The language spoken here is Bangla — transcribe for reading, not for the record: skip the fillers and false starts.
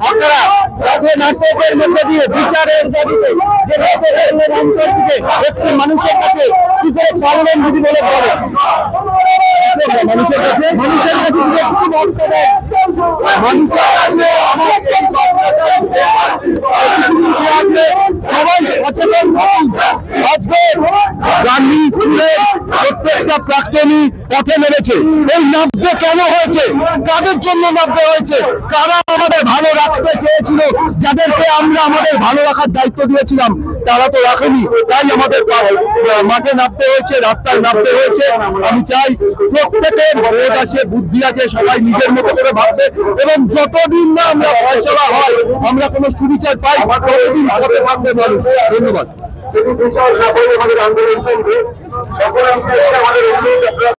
আপনারা নাটকের মধ্যে দিয়ে বিচারের দাবিতে একটি মানুষের কাছে কি করে পারলেন যদি বলে বলেন মানুষের কাছে একটু বলতে দেন মানুষের কাছে সবাই সচেতন আজকে গান্ধী স্কুলের প্রত্যেকটা প্রাক্তনী পথে নেমেছে। এই নামতে কেন হয়েছে, কাদের জন্য নামতে হয়েছে, কারা আমাদের ভালো রাখতে চেয়েছিল, যাদেরকে আমরা আমাদের ভালো রাখার দায়িত্ব দিয়েছিলাম তারা তো রাখেনি, তাই আমাদের মাঠে নামতে হয়েছে, রাস্তায় নামতে হয়েছে। আমি চাই প্রত্যেকের বোধ আছে, বুদ্ধি আছে, সবাই নিজের মতো করে ভাববে এবং যতদিন না আমরা ফয়সালা হয়, আমরা কোনো সুবিচার পাই, ততদিন হতে পারবে মানুষ। ধন্যবাদ।